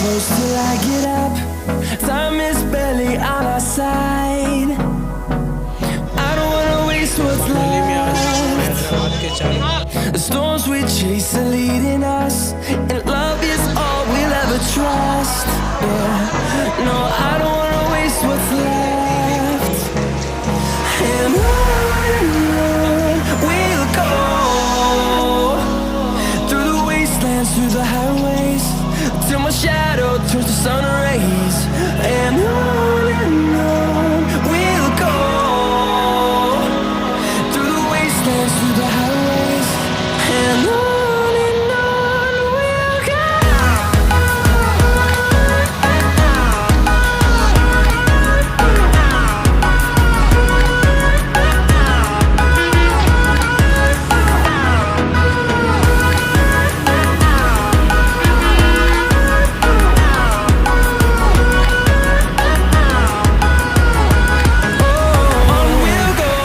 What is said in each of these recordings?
close till I get up. Time is barely on our side. I don't wanna waste what's Delhi में आज left. Hyderabad के चार The storms we chase are leading us, and love is all we'll ever trust. Yeah, no, I don't wanna waste what's left. And on we'll go, through the wastelands, through the highways, till my shadow turns to sun rays. And on we'll go, through the wastelands, through the highways, and on we'll go. On we'll go,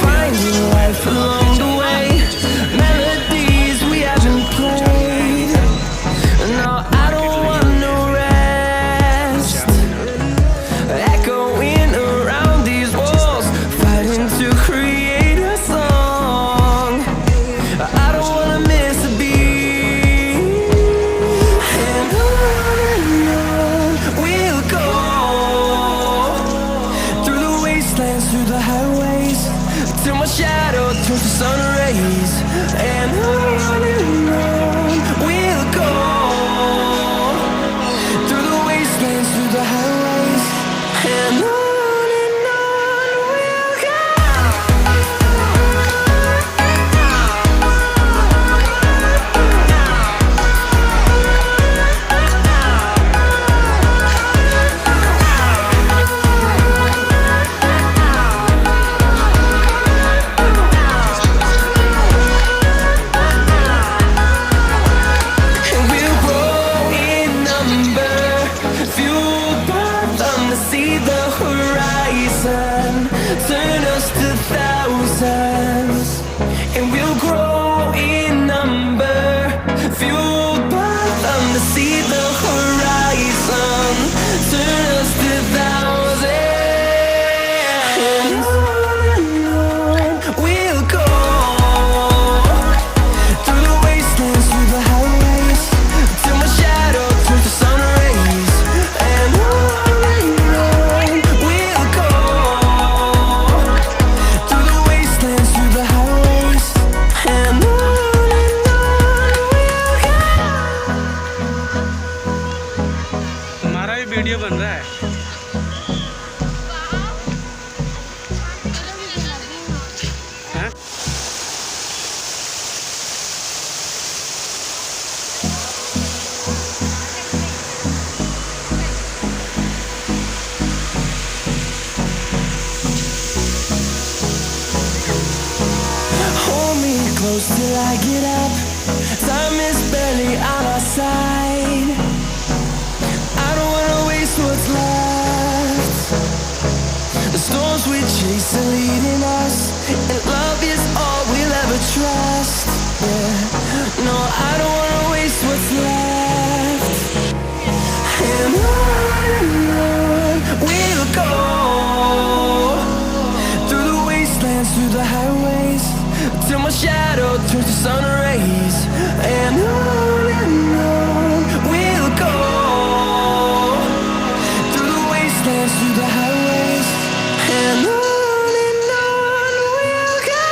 finding life along the way, melodies we haven't played. No, I don't want no rest, echoing around these walls, fighting to create a song. I don't wanna miss a beat. And on we'll go, through the wastelands, through the highways, till my shadow turns to sun rays. And on we'll go, through the wastelands, through the highways, and on we'll go. And we'll grow in number, fueled by them to see the horizon, turn us to thousands. And we'll grow in number, fueled by them to see the horizon, turn us to thousands. And on we'll go, through the wastelands, through the highways, till my shadow turns to sun rays. And on we'll go, through the wastelands, through the highways, and on we'll go. हमारा भी video बन रहा है। हैं? Hold me close till I get up. Time is barely on our side. I don't wanna waste what's left. The storms we chase are leading us, and love is all we'll ever trust. Yeah, no, I don't wanna waste what's left. And on we'll go, through the wastelands, through the highways, till my shadow turns to sun rays. And on we'll go, through the wastelands, through the highways, and on we'll go.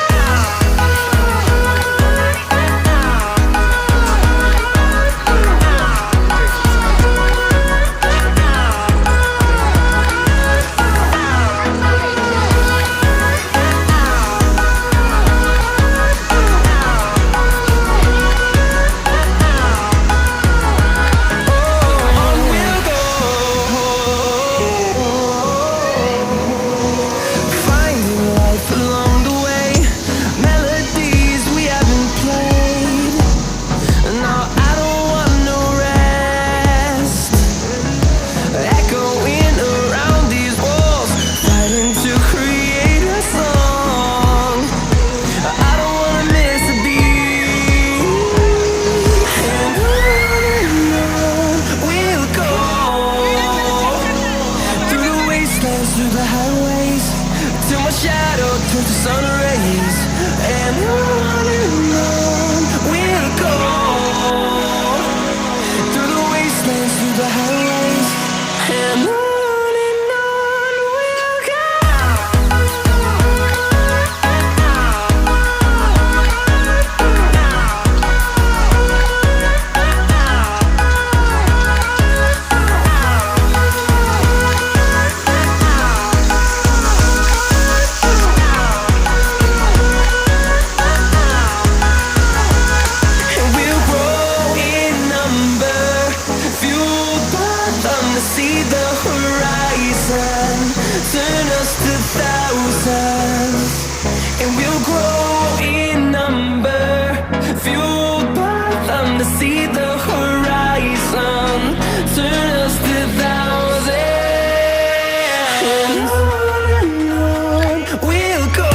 fueled by them to see the horizon, turn us to thousands, and on we'll go,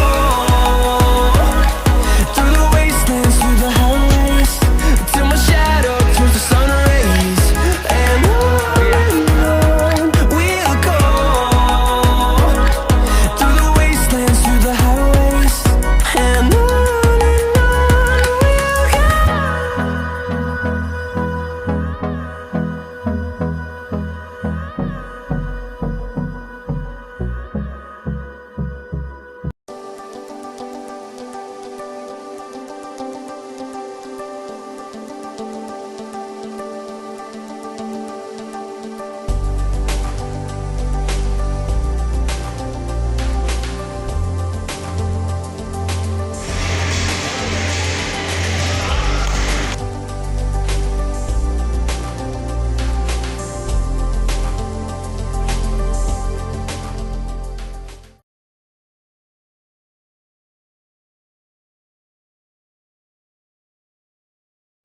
through the wastelands, through the highways, till my shadow turns to sun rays, and on we'll go, through the wastelands, through the highways, and on we'll go.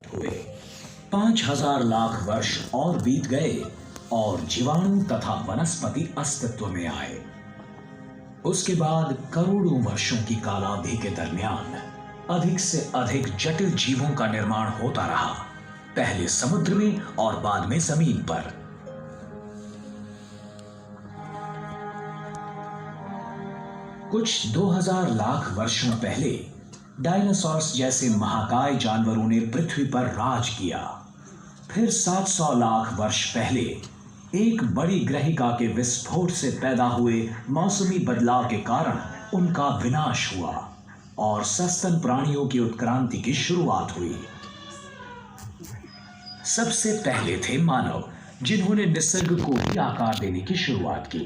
हुए 5000 लाख वर्ष और बीत गए और जीवाणु तथा वनस्पति अस्तित्व में आए। उसके बाद करोड़ों वर्षों की कालावधि के दरमियान अधिक से अधिक जटिल जीवों का निर्माण होता रहा, पहले समुद्र में और बाद में जमीन पर। कुछ 2000 लाख वर्षों पहले डायनासोर्स जैसे महाकाय जानवरों ने पृथ्वी पर राज किया। फिर 700 लाख वर्ष पहले एक बड़ी ग्रहिका के विस्फोट से पैदा हुए मौसमी बदलाव के कारण उनका विनाश हुआ और सस्तन प्राणियों की उत्क्रांति की शुरुआत हुई। सबसे पहले थे मानव, जिन्होंने निसर्ग को भी आकार देने की शुरुआत की।